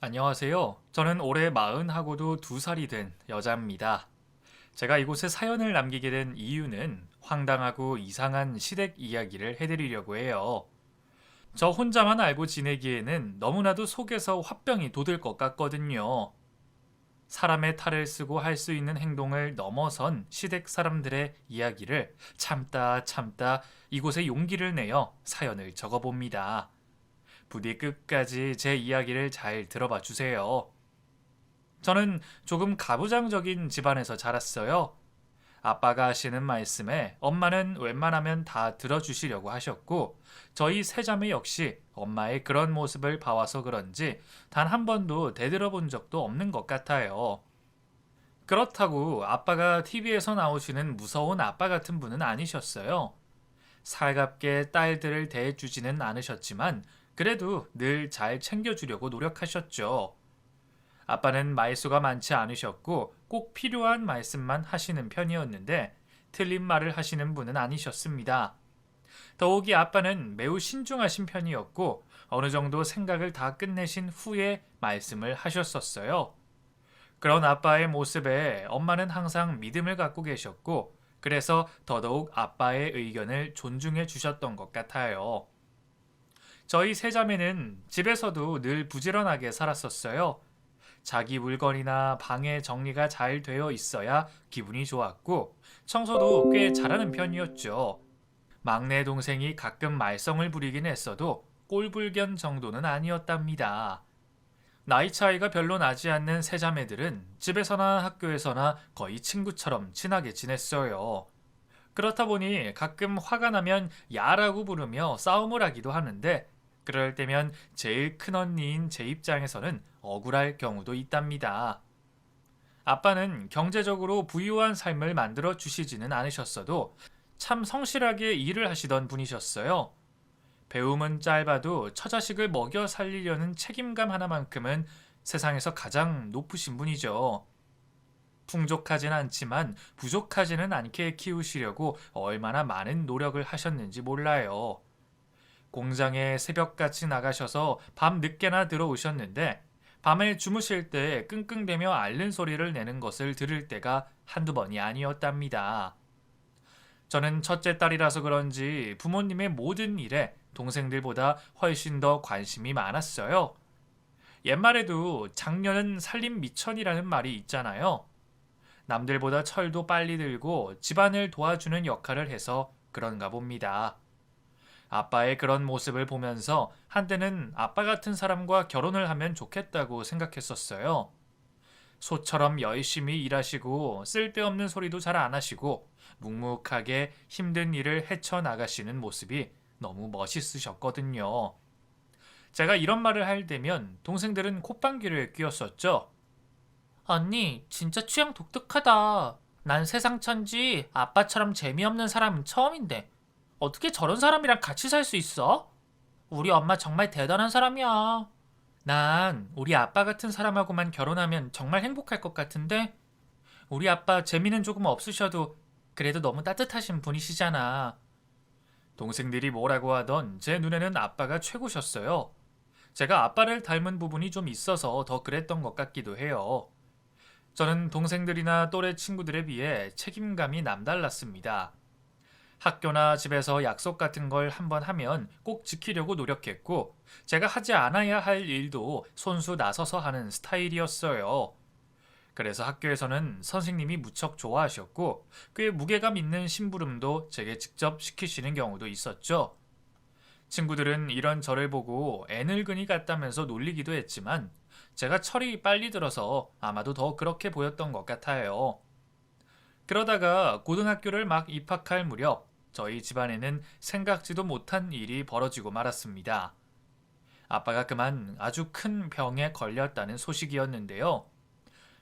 안녕하세요. 저는 올해 40하고도 2살이 된 여자입니다. 제가 이곳에 사연을 남기게 된 이유는 황당하고 이상한 시댁 이야기를 해드리려고 해요. 저 혼자만 알고 지내기에는 너무나도 속에서 화병이 돋을 것 같거든요. 사람의 탈을 쓰고 할 수 있는 행동을 넘어선 시댁 사람들의 이야기를 참다 참다 이곳에 용기를 내어 사연을 적어봅니다. 부디 끝까지 제 이야기를 잘 들어봐 주세요. 저는 조금 가부장적인 집안에서 자랐어요. 아빠가 하시는 말씀에 엄마는 웬만하면 다 들어주시려고 하셨고, 저희 세 자매 역시 엄마의 그런 모습을 봐와서 그런지 단 한 번도 대들어본 적도 없는 것 같아요. 그렇다고 아빠가 TV에서 나오시는 무서운 아빠 같은 분은 아니셨어요. 살갑게 딸들을 대해주지는 않으셨지만, 그래도 늘 잘 챙겨주려고 노력하셨죠. 아빠는 말수가 많지 않으셨고 꼭 필요한 말씀만 하시는 편이었는데 틀린 말을 하시는 분은 아니셨습니다. 더욱이 아빠는 매우 신중하신 편이었고 어느 정도 생각을 다 끝내신 후에 말씀을 하셨었어요. 그런 아빠의 모습에 엄마는 항상 믿음을 갖고 계셨고 그래서 더더욱 아빠의 의견을 존중해 주셨던 것 같아요. 저희 세 자매는 집에서도 늘 부지런하게 살았었어요. 자기 물건이나 방의 정리가 잘 되어 있어야 기분이 좋았고 청소도 꽤 잘하는 편이었죠. 막내 동생이 가끔 말썽을 부리긴 했어도 꼴불견 정도는 아니었답니다. 나이 차이가 별로 나지 않는 세 자매들은 집에서나 학교에서나 거의 친구처럼 친하게 지냈어요. 그렇다 보니 가끔 화가 나면 야라고 부르며 싸움을 하기도 하는데 그럴 때면 제일 큰 언니인 제 입장에서는 억울할 경우도 있답니다. 아빠는 경제적으로 부유한 삶을 만들어 주시지는 않으셨어도 참 성실하게 일을 하시던 분이셨어요. 배움은 짧아도 처자식을 먹여 살리려는 책임감 하나만큼은 세상에서 가장 높으신 분이죠. 풍족하진 않지만 부족하지는 않게 키우시려고 얼마나 많은 노력을 하셨는지 몰라요. 공장에 새벽같이 나가셔서 밤 늦게나 들어오셨는데 밤에 주무실 때 끙끙대며 앓는 소리를 내는 것을 들을 때가 한두 번이 아니었답니다. 저는 첫째 딸이라서 그런지 부모님의 모든 일에 동생들보다 훨씬 더 관심이 많았어요. 옛말에도 장녀는 살림 미천이라는 말이 있잖아요. 남들보다 철도 빨리 들고 집안을 도와주는 역할을 해서 그런가 봅니다. 아빠의 그런 모습을 보면서 한때는 아빠 같은 사람과 결혼을 하면 좋겠다고 생각했었어요. 소처럼 열심히 일하시고 쓸데없는 소리도 잘 안 하시고 묵묵하게 힘든 일을 헤쳐나가시는 모습이 너무 멋있으셨거든요. 제가 이런 말을 할 때면 동생들은 콧방귀를 뀌었었죠. 언니, 진짜 취향 독특하다. 난 세상 천지 아빠처럼 재미없는 사람은 처음인데 어떻게 저런 사람이랑 같이 살 수 있어? 우리 엄마 정말 대단한 사람이야. 난 우리 아빠 같은 사람하고만 결혼하면 정말 행복할 것 같은데 우리 아빠 재미는 조금 없으셔도 그래도 너무 따뜻하신 분이시잖아. 동생들이 뭐라고 하던 제 눈에는 아빠가 최고셨어요. 제가 아빠를 닮은 부분이 좀 있어서 더 그랬던 것 같기도 해요. 저는 동생들이나 또래 친구들에 비해 책임감이 남달랐습니다. 학교나 집에서 약속 같은 걸 한번 하면 꼭 지키려고 노력했고, 제가 하지 않아야 할 일도 손수 나서서 하는 스타일이었어요. 그래서 학교에서는 선생님이 무척 좋아하셨고, 꽤 무게감 있는 심부름도 제게 직접 시키시는 경우도 있었죠. 친구들은 이런 저를 보고 애늙은이 같다면서 놀리기도 했지만, 제가 철이 빨리 들어서 아마도 더 그렇게 보였던 것 같아요. 그러다가 고등학교를 막 입학할 무렵 저희 집안에는 생각지도 못한 일이 벌어지고 말았습니다. 아빠가 그만 아주 큰 병에 걸렸다는 소식이었는데요.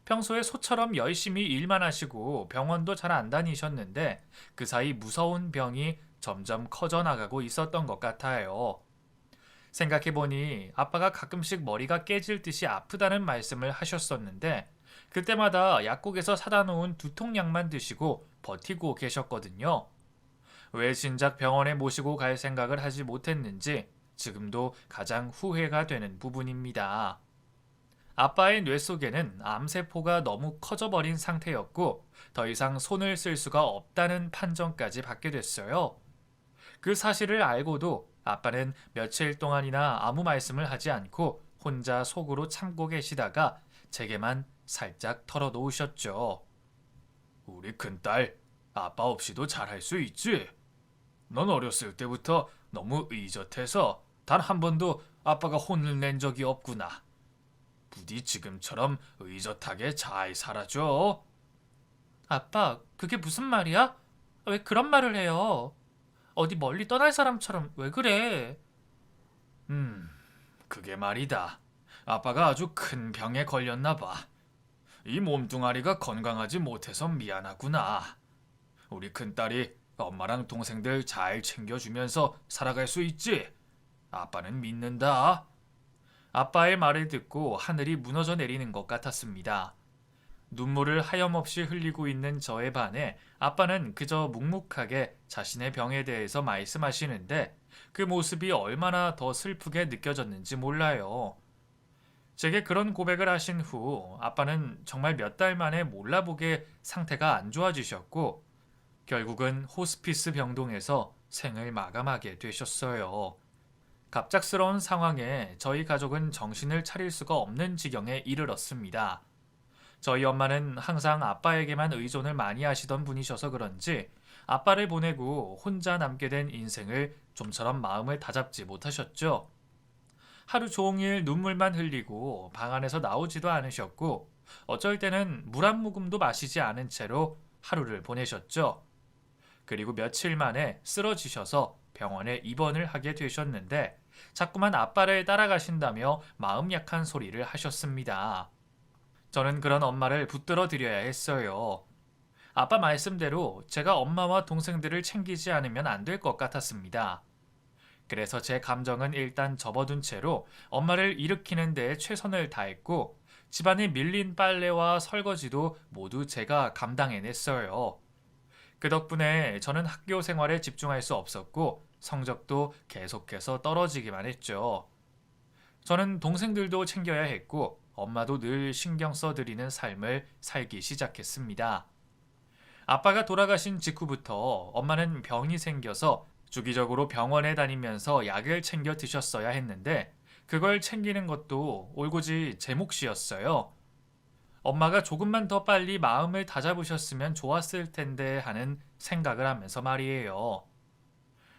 평소에 소처럼 열심히 일만 하시고 병원도 잘 안 다니셨는데 그 사이 무서운 병이 점점 커져 나가고 있었던 것 같아요. 생각해보니 아빠가 가끔씩 머리가 깨질 듯이 아프다는 말씀을 하셨었는데 그때마다 약국에서 사다 놓은 두통약만 드시고 버티고 계셨거든요. 왜 진작 병원에 모시고 갈 생각을 하지 못했는지 지금도 가장 후회가 되는 부분입니다. 아빠의 뇌 속에는 암세포가 너무 커져버린 상태였고 더 이상 손을 쓸 수가 없다는 판정까지 받게 됐어요. 그 사실을 알고도 아빠는 며칠 동안이나 아무 말씀을 하지 않고 혼자 속으로 참고 계시다가 제게만 살짝 털어놓으셨죠. 우리 큰딸, 아빠 없이도 잘할 수 있지? 넌 어렸을 때부터 너무 의젓해서 단 한 번도 아빠가 혼을 낸 적이 없구나. 부디 지금처럼 의젓하게 잘 살아줘. 아빠, 그게 무슨 말이야? 왜 그런 말을 해요? 어디 멀리 떠날 사람처럼 왜 그래? 그게 말이다. 아빠가 아주 큰 병에 걸렸나 봐. 이 몸뚱아리가 건강하지 못해서 미안하구나. 우리 큰딸이 엄마랑 동생들 잘 챙겨주면서 살아갈 수 있지? 아빠는 믿는다. 아빠의 말을 듣고 하늘이 무너져 내리는 것 같았습니다. 눈물을 하염없이 흘리고 있는 저에 반해 아빠는 그저 묵묵하게 자신의 병에 대해서 말씀하시는데 그 모습이 얼마나 더 슬프게 느껴졌는지 몰라요. 제게 그런 고백을 하신 후 아빠는 정말 몇 달 만에 몰라보게 상태가 안 좋아지셨고 결국은 호스피스 병동에서 생을 마감하게 되셨어요. 갑작스러운 상황에 저희 가족은 정신을 차릴 수가 없는 지경에 이르렀습니다. 저희 엄마는 항상 아빠에게만 의존을 많이 하시던 분이셔서 그런지 아빠를 보내고 혼자 남게 된 인생을 좀처럼 마음을 다잡지 못하셨죠. 하루 종일 눈물만 흘리고 방 안에서 나오지도 않으셨고 어쩔 때는 물 한 모금도 마시지 않은 채로 하루를 보내셨죠. 그리고 며칠 만에 쓰러지셔서 병원에 입원을 하게 되셨는데 자꾸만 아빠를 따라가신다며 마음 약한 소리를 하셨습니다. 저는 그런 엄마를 붙들어 드려야 했어요. 아빠 말씀대로 제가 엄마와 동생들을 챙기지 않으면 안 될 것 같았습니다. 그래서 제 감정은 일단 접어둔 채로 엄마를 일으키는 데에 최선을 다했고 집안에 밀린 빨래와 설거지도 모두 제가 감당해냈어요. 그 덕분에 저는 학교 생활에 집중할 수 없었고 성적도 계속해서 떨어지기만 했죠. 저는 동생들도 챙겨야 했고 엄마도 늘 신경 써드리는 삶을 살기 시작했습니다. 아빠가 돌아가신 직후부터 엄마는 병이 생겨서 주기적으로 병원에 다니면서 약을 챙겨 드셨어야 했는데 그걸 챙기는 것도 올고지 제 몫이었어요. 엄마가 조금만 더 빨리 마음을 다잡으셨으면 좋았을 텐데 하는 생각을 하면서 말이에요.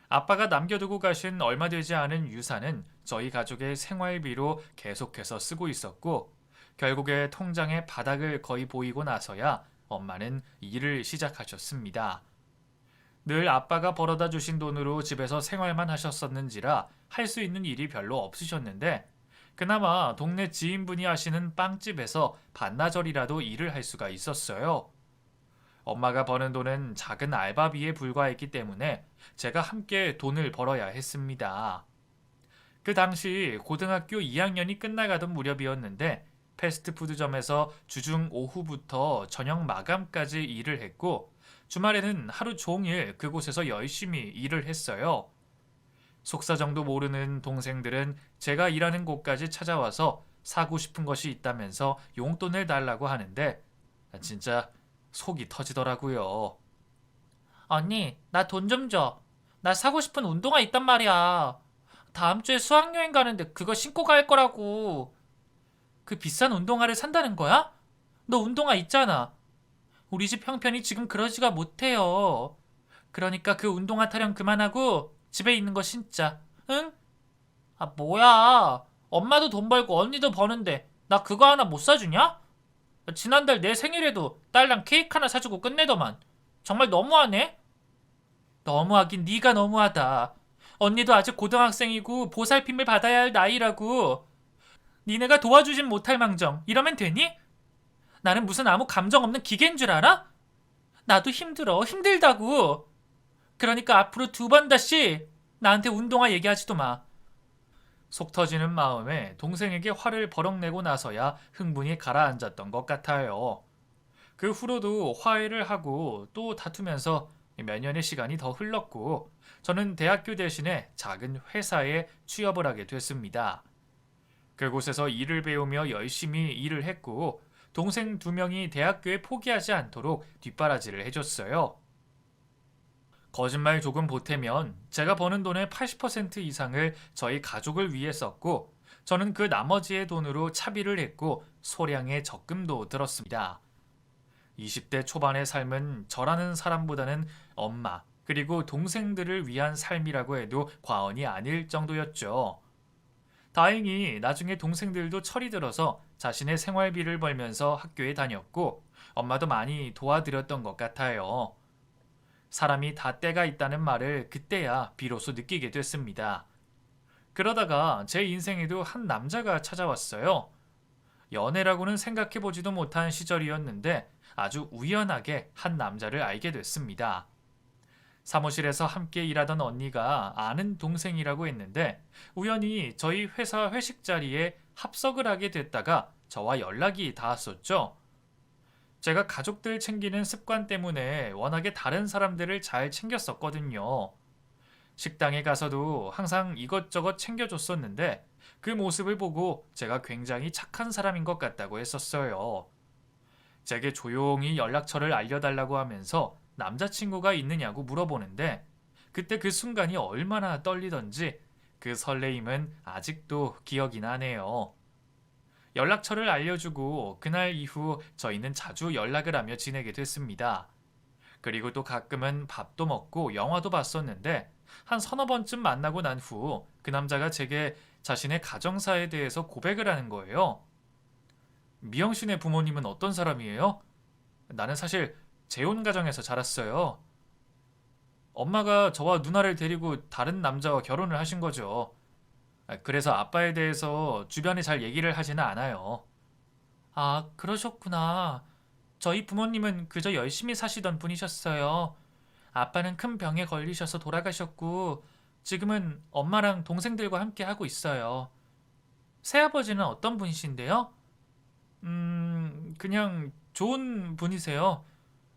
아빠가 남겨두고 가신 얼마 되지 않은 유산은 저희 가족의 생활비로 계속해서 쓰고 있었고 결국에 통장의 바닥을 거의 보이고 나서야 엄마는 일을 시작하셨습니다. 늘 아빠가 벌어다 주신 돈으로 집에서 생활만 하셨었는지라 할 수 있는 일이 별로 없으셨는데 그나마 동네 지인분이 하시는 빵집에서 반나절이라도 일을 할 수가 있었어요. 엄마가 버는 돈은 작은 알바비에 불과했기 때문에 제가 함께 돈을 벌어야 했습니다. 그 당시 고등학교 2학년이 끝나가던 무렵이었는데 패스트푸드점에서 주중 오후부터 저녁 마감까지 일을 했고 주말에는 하루 종일 그곳에서 열심히 일을 했어요. 속사정도 모르는 동생들은 제가 일하는 곳까지 찾아와서 사고 싶은 것이 있다면서 용돈을 달라고 하는데 진짜 속이 터지더라고요. 언니, 나 돈 좀 줘. 나 사고 싶은 운동화 있단 말이야. 다음 주에 수학여행 가는데 그거 신고 갈 거라고. 그 비싼 운동화를 산다는 거야? 너 운동화 있잖아. 우리 집 형편이 지금 그러지가 못해요. 그러니까 그 운동화 타령 그만하고 집에 있는 거 신자. 응? 아, 뭐야. 엄마도 돈 벌고 언니도 버는데 나 그거 하나 못 사주냐? 지난달 내 생일에도 딸랑 케이크 하나 사주고 끝내더만. 정말 너무하네? 너무하긴 네가 너무하다. 언니도 아직 고등학생이고 보살핌을 받아야 할 나이라고. 니네가 도와주진 못할 망정 이러면 되니? 나는 무슨 아무 감정 없는 기계인 줄 알아? 나도 힘들어. 힘들다고. 그러니까 앞으로 2번 다시 나한테 운동화 얘기하지도 마. 속 터지는 마음에 동생에게 화를 버럭 내고 나서야 흥분이 가라앉았던 것 같아요. 그 후로도 화해를 하고 또 다투면서 몇 년의 시간이 더 흘렀고 저는 대학교 대신에 작은 회사에 취업을 하게 됐습니다. 그곳에서 일을 배우며 열심히 일을 했고, 동생 두 명이 대학교에 포기하지 않도록 뒷바라지를 해줬어요. 거짓말 조금 보태면 제가 버는 돈의 80% 이상을 저희 가족을 위해 썼고, 저는 그 나머지의 돈으로 차비를 했고 소량의 적금도 들었습니다. 20대 초반의 삶은 저라는 사람보다는 엄마, 그리고 동생들을 위한 삶이라고 해도 과언이 아닐 정도였죠. 다행히 나중에 동생들도 철이 들어서 자신의 생활비를 벌면서 학교에 다녔고, 엄마도 많이 도와드렸던 것 같아요. 사람이 다 때가 있다는 말을 그때야 비로소 느끼게 됐습니다. 그러다가 제 인생에도 한 남자가 찾아왔어요. 연애라고는 생각해보지도 못한 시절이었는데 아주 우연하게 한 남자를 알게 됐습니다. 사무실에서 함께 일하던 언니가 아는 동생이라고 했는데 우연히 저희 회사 회식 자리에 합석을 하게 됐다가 저와 연락이 닿았었죠. 제가 가족들 챙기는 습관 때문에 워낙에 다른 사람들을 잘 챙겼었거든요. 식당에 가서도 항상 이것저것 챙겨줬었는데 그 모습을 보고 제가 굉장히 착한 사람인 것 같다고 했었어요. 제게 조용히 연락처를 알려달라고 하면서 남자친구가 있느냐고 물어보는데 그때 그 순간이 얼마나 떨리던지 그 설레임은 아직도 기억이 나네요. 연락처를 알려주고 그날 이후 저희는 자주 연락을 하며 지내게 됐습니다. 그리고 또 가끔은 밥도 먹고 영화도 봤었는데 한 서너 번쯤 만나고 난 후 그 남자가 제게 자신의 가정사에 대해서 고백을 하는 거예요. 미영 씨네 부모님은 어떤 사람이에요? 나는 사실 재혼 가정에서 자랐어요. 엄마가 저와 누나를 데리고 다른 남자와 결혼을 하신 거죠. 그래서 아빠에 대해서 주변에 잘 얘기를 하지는 않아요. 아, 그러셨구나. 저희 부모님은 그저 열심히 사시던 분이셨어요. 아빠는 큰 병에 걸리셔서 돌아가셨고, 지금은 엄마랑 동생들과 함께 하고 있어요. 새아버지는 어떤 분이신데요? 그냥 좋은 분이세요.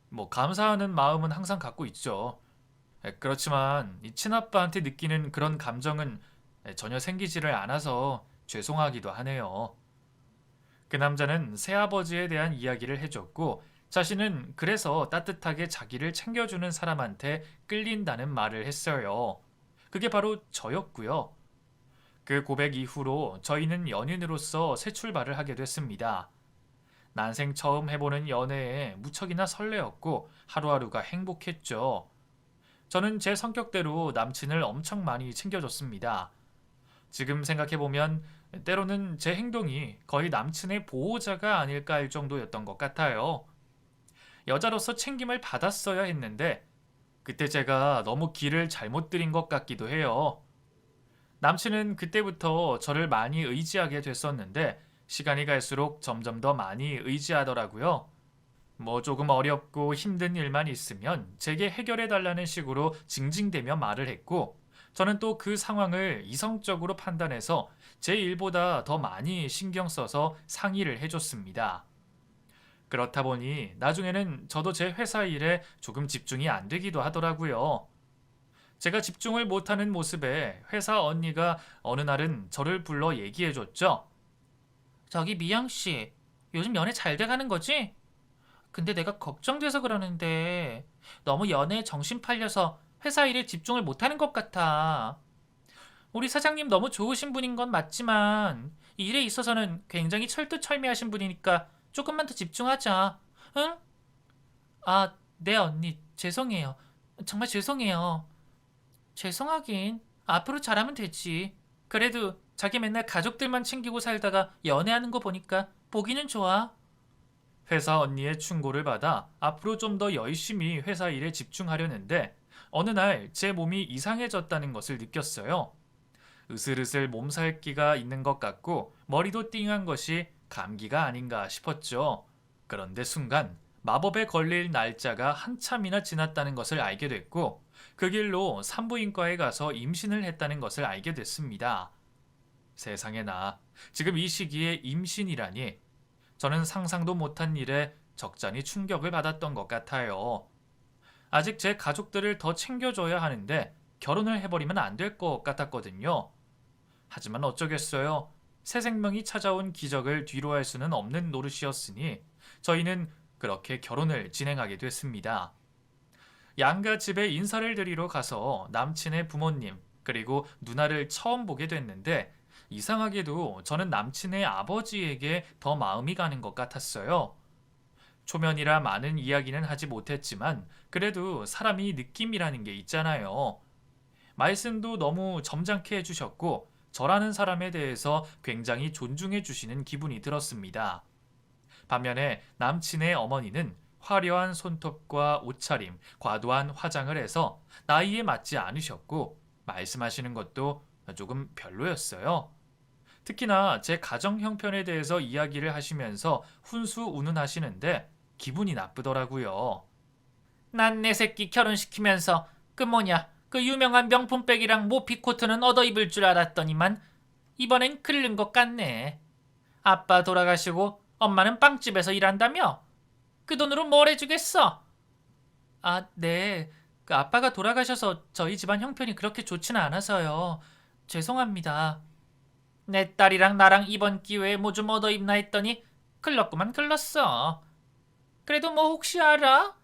뭐, 감사하는 마음은 항상 갖고 있죠. 그렇지만, 이 친아빠한테 느끼는 그런 감정은 전혀 생기지를 않아서 죄송하기도 하네요. 그 남자는 새아버지에 대한 이야기를 해줬고, 자신은 그래서 따뜻하게 자기를 챙겨주는 사람한테 끌린다는 말을 했어요. 그게 바로 저였고요. 그 고백 이후로 저희는 연인으로서 새 출발을 하게 됐습니다. 난생 처음 해보는 연애에 무척이나 설레었고 하루하루가 행복했죠. 저는 제 성격대로 남친을 엄청 많이 챙겨줬습니다. 지금 생각해보면 때로는 제 행동이 거의 남친의 보호자가 아닐까 할 정도였던 것 같아요. 여자로서 챙김을 받았어야 했는데 그때 제가 너무 길을 잘못 들인 것 같기도 해요. 남친은 그때부터 저를 많이 의지하게 됐었는데 시간이 갈수록 점점 더 많이 의지하더라고요. 뭐 조금 어렵고 힘든 일만 있으면 제게 해결해 달라는 식으로 징징대며 말을 했고 저는 또 그 상황을 이성적으로 판단해서 제 일보다 더 많이 신경 써서 상의를 해줬습니다. 그렇다 보니 나중에는 저도 제 회사 일에 조금 집중이 안 되기도 하더라고요. 제가 집중을 못하는 모습에 회사 언니가 어느 날은 저를 불러 얘기해줬죠. 저기 미영 씨, 요즘 연애 잘 돼가는 거지? 근데 내가 걱정돼서 그러는데 너무 연애에 정신 팔려서 회사 일에 집중을 못하는 것 같아. 우리 사장님 너무 좋으신 분인 건 맞지만 일에 있어서는 굉장히 철두철미하신 분이니까 조금만 더 집중하자. 응? 아, 네 언니. 죄송해요. 정말 죄송해요. 죄송하긴. 앞으로 잘하면 되지. 그래도 자기 맨날 가족들만 챙기고 살다가 연애하는 거 보니까 보기는 좋아. 회사 언니의 충고를 받아 앞으로 좀 더 열심히 회사 일에 집중하려는데 어느 날 제 몸이 이상해졌다는 것을 느꼈어요. 으슬으슬 몸살기가 있는 것 같고 머리도 띵한 것이 감기가 아닌가 싶었죠. 그런데 순간 마법에 걸릴 날짜가 한참이나 지났다는 것을 알게 됐고 그 길로 산부인과에 가서 임신을 했다는 것을 알게 됐습니다. 세상에나 지금 이 시기에 임신이라니 저는 상상도 못한 일에 적잖이 충격을 받았던 것 같아요. 아직 제 가족들을 더 챙겨줘야 하는데 결혼을 해버리면 안 될 것 같았거든요. 하지만 어쩌겠어요. 새 생명이 찾아온 기적을 뒤로할 수는 없는 노릇이었으니 저희는 그렇게 결혼을 진행하게 됐습니다. 양가 집에 인사를 드리러 가서 남친의 부모님 그리고 누나를 처음 보게 됐는데 이상하게도 저는 남친의 아버지에게 더 마음이 가는 것 같았어요. 초면이라 많은 이야기는 하지 못했지만 그래도 사람이 느낌이라는 게 있잖아요. 말씀도 너무 점잖게 해주셨고 저라는 사람에 대해서 굉장히 존중해 주시는 기분이 들었습니다. 반면에 남친의 어머니는 화려한 손톱과 옷차림, 과도한 화장을 해서 나이에 맞지 않으셨고 말씀하시는 것도 조금 별로였어요. 특히나 제 가정 형편에 대해서 이야기를 하시면서 훈수운운하시는데 기분이 나쁘더라고요. 난 내 새끼 결혼시키면서 그 유명한 명품백이랑 모피코트는 얻어 입을 줄 알았더니만 이번엔 글른 것 같네. 아빠 돌아가시고 엄마는 빵집에서 일한다며? 그 돈으로 뭘 해주겠어? 아, 네. 아빠가 돌아가셔서 저희 집안 형편이 그렇게 좋지는 않아서요. 죄송합니다. 내 딸이랑 나랑 이번 기회에 뭐 좀 얻어 입나 했더니 글렀구만 글렀어. 그래도 뭐 혹시 알아?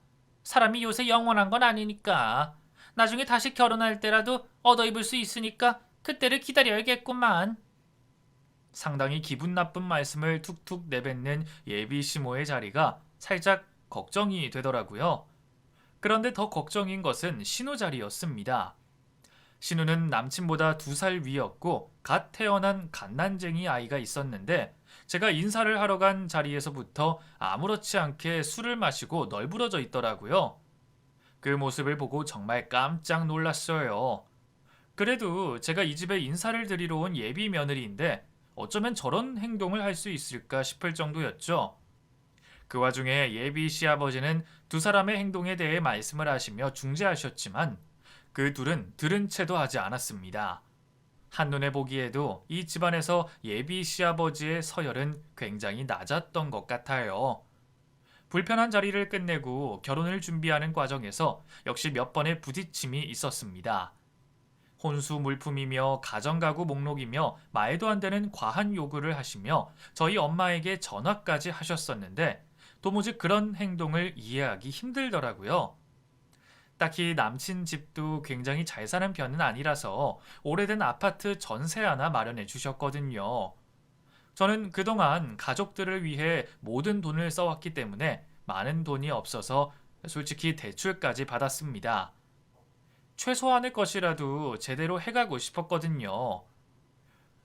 사람이 요새 영원한 건 아니니까. 나중에 다시 결혼할 때라도 얻어 입을 수 있으니까 그때를 기다려야겠구만. 상당히 기분 나쁜 말씀을 툭툭 내뱉는 예비 시모의 자리가 살짝 걱정이 되더라고요. 그런데 더 걱정인 것은 신우 자리였습니다. 신우는 남친보다 2살 위였고 갓 태어난 갓난쟁이 아이가 있었는데 제가 인사를 하러 간 자리에서부터 아무렇지 않게 술을 마시고 널브러져 있더라고요. 그 모습을 보고 정말 깜짝 놀랐어요. 그래도 제가 이 집에 인사를 드리러 온 예비 며느리인데 어쩌면 저런 행동을 할 수 있을까 싶을 정도였죠. 그 와중에 예비 시아버지는 두 사람의 행동에 대해 말씀을 하시며 중재하셨지만 그 둘은 들은 채도 하지 않았습니다. 한눈에 보기에도 이 집안에서 예비 시아버지의 서열은 굉장히 낮았던 것 같아요. 불편한 자리를 끝내고 결혼을 준비하는 과정에서 역시 몇 번의 부딪힘이 있었습니다. 혼수 물품이며 가정가구 목록이며 말도 안 되는 과한 요구를 하시며 저희 엄마에게 전화까지 하셨었는데 도무지 그런 행동을 이해하기 힘들더라고요. 딱히 남친 집도 굉장히 잘 사는 편은 아니라서 오래된 아파트 전세 하나 마련해 주셨거든요. 저는 그동안 가족들을 위해 모든 돈을 써왔기 때문에 많은 돈이 없어서 솔직히 대출까지 받았습니다. 최소한의 것이라도 제대로 해가고 싶었거든요.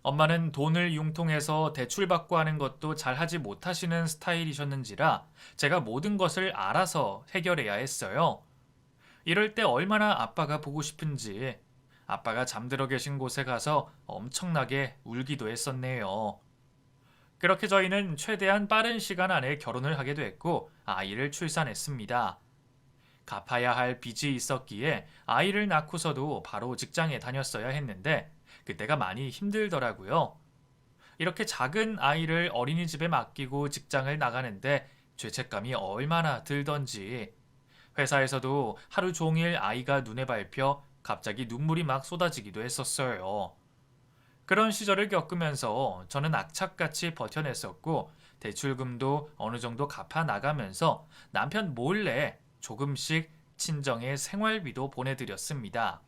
엄마는 돈을 융통해서 대출받고 하는 것도 잘 하지 못하시는 스타일이셨는지라 제가 모든 것을 알아서 해결해야 했어요. 이럴 때 얼마나 아빠가 보고 싶은지 아빠가 잠들어 계신 곳에 가서 엄청나게 울기도 했었네요. 그렇게 저희는 최대한 빠른 시간 안에 결혼을 하게 됐고 아이를 출산했습니다. 갚아야 할 빚이 있었기에 아이를 낳고서도 바로 직장에 다녔어야 했는데 그때가 많이 힘들더라고요. 이렇게 작은 아이를 어린이집에 맡기고 직장을 나가는데 죄책감이 얼마나 들던지 회사에서도 하루 종일 아이가 눈에 밟혀 갑자기 눈물이 막 쏟아지기도 했었어요. 그런 시절을 겪으면서 저는 악착같이 버텨냈었고 대출금도 어느 정도 갚아 나가면서 남편 몰래 조금씩 친정에 생활비도 보내드렸습니다.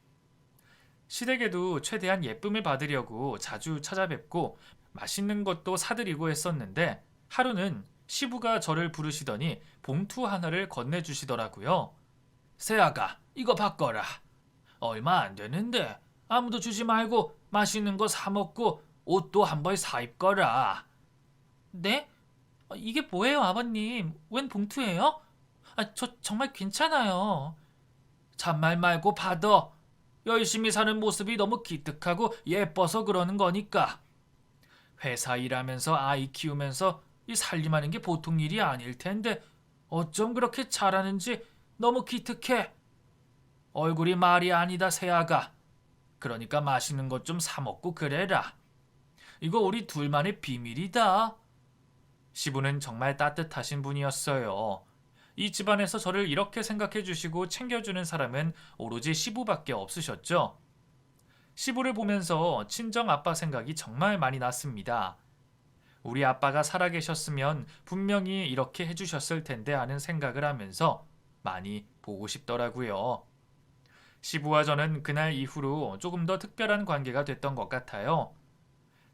시댁에도 최대한 예쁨을 받으려고 자주 찾아뵙고 맛있는 것도 사드리고 했었는데 하루는 시부가 저를 부르시더니 봉투 하나를 건네주시더라고요. 새아가 이거 바꿔라. 얼마 안 되는데 아무도 주지 말고 맛있는 거 사 먹고 옷도 한 벌 사 입거라. 네? 이게 뭐예요, 아버님? 웬 봉투예요? 저 정말 괜찮아요. 잔말 말고 받아. 열심히 사는 모습이 너무 기특하고 예뻐서 그러는 거니까. 회사 일하면서 아이 키우면서 이 살림하는 게 보통 일이 아닐 텐데 어쩜 그렇게 잘하는지 너무 기특해. 얼굴이 말이 아니다, 새아가. 그러니까 맛있는 것 좀 사 먹고 그래라. 이거 우리 둘만의 비밀이다. 시부는 정말 따뜻하신 분이었어요. 이 집안에서 저를 이렇게 생각해 주시고 챙겨주는 사람은 오로지 시부밖에 없으셨죠. 시부를 보면서 친정 아빠 생각이 정말 많이 났습니다. 우리 아빠가 살아계셨으면 분명히 이렇게 해주셨을 텐데 하는 생각을 하면서 많이 보고 싶더라고요. 시부와 저는 그날 이후로 조금 더 특별한 관계가 됐던 것 같아요.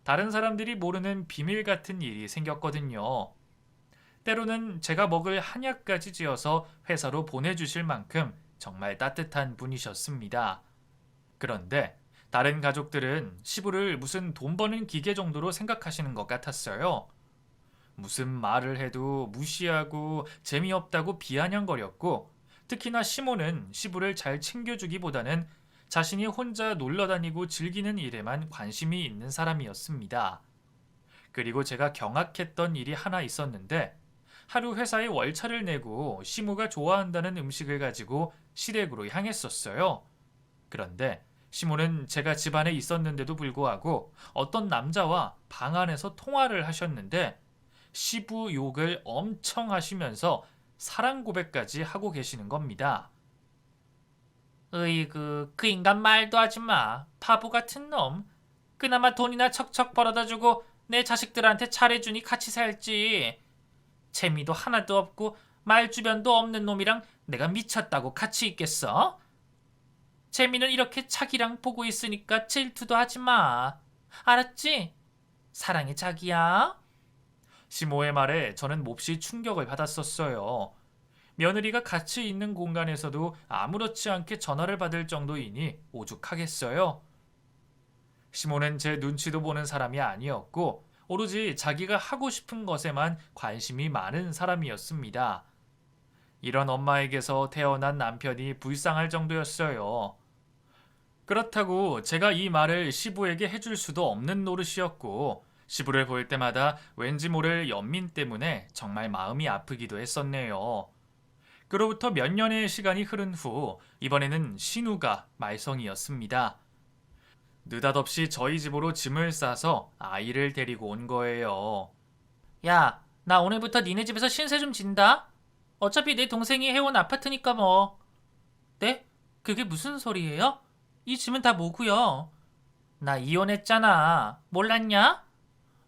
다른 사람들이 모르는 비밀 같은 일이 생겼거든요. 때로는 제가 먹을 한약까지 지어서 회사로 보내주실 만큼 정말 따뜻한 분이셨습니다. 그런데 다른 가족들은 시부를 무슨 돈 버는 기계 정도로 생각하시는 것 같았어요. 무슨 말을 해도 무시하고 재미없다고 비아냥거렸고, 특히나 시모는 시부를 잘 챙겨주기보다는 자신이 혼자 놀러 다니고 즐기는 일에만 관심이 있는 사람이었습니다. 그리고 제가 경악했던 일이 하나 있었는데, 하루 회사에 월차를 내고 시모가 좋아한다는 음식을 가지고 시댁으로 향했었어요. 그런데 시모는 제가 집안에 있었는데도 불구하고 어떤 남자와 방 안에서 통화를 하셨는데, 시부 욕을 엄청 하시면서 사랑 고백까지 하고 계시는 겁니다. 으이그, 그 인간 말도 하지 마. 바보 같은 놈. 그나마 돈이나 척척 벌어다 주고 내 자식들한테 잘해주니 같이 살지. 재미도 하나도 없고 말주변도 없는 놈이랑 내가 미쳤다고 같이 있겠어? 재미는 이렇게 자기랑 보고 있으니까 질투도 하지 마. 알았지? 사랑해, 자기야. 시모의 말에 저는 몹시 충격을 받았었어요. 며느리가 같이 있는 공간에서도 아무렇지 않게 전화를 받을 정도이니 오죽하겠어요. 시모는 제 눈치도 보는 사람이 아니었고, 오로지 자기가 하고 싶은 것에만 관심이 많은 사람이었습니다. 이런 엄마에게서 태어난 남편이 불쌍할 정도였어요. 그렇다고 제가 이 말을 시부에게 해줄 수도 없는 노릇이었고, 시부를 볼 때마다 왠지 모를 연민 때문에 정말 마음이 아프기도 했었네요. 그로부터 몇 년의 시간이 흐른 후 이번에는 신우가 말썽이었습니다. 느닷없이 저희 집으로 짐을 싸서 아이를 데리고 온 거예요. 야, 나 오늘부터 니네 집에서 신세 좀 진다? 어차피 내 동생이 해온 아파트니까 뭐. 네? 그게 무슨 소리예요? 이 짐은 다 뭐고요? 나 이혼했잖아. 몰랐냐?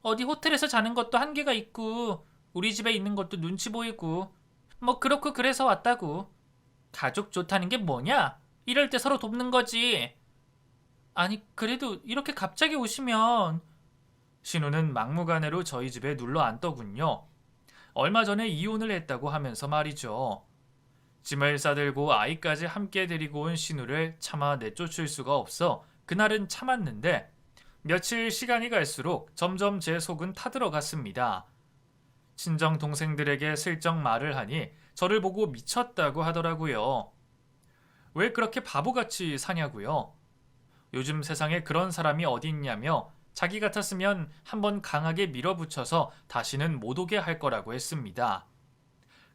어디 호텔에서 자는 것도 한계가 있고 우리 집에 있는 것도 눈치 보이고 뭐 그렇고 그래서 왔다고. 가족 좋다는 게 뭐냐? 이럴 때 서로 돕는 거지. 아니 그래도 이렇게 갑자기 오시면. 신우는 막무가내로 저희 집에 눌러 앉더군요. 얼마 전에 이혼을 했다고 하면서 말이죠. 짐을 싸들고 아이까지 함께 데리고 온 신우를 차마 내쫓을 수가 없어 그날은 참았는데, 며칠 시간이 갈수록 점점 제 속은 타들어갔습니다. 친정 동생들에게 슬쩍 말을 하니 저를 보고 미쳤다고 하더라고요. 왜 그렇게 바보같이 사냐고요? 요즘 세상에 그런 사람이 어디 있냐며 자기 같았으면 한번 강하게 밀어붙여서 다시는 못 오게 할 거라고 했습니다.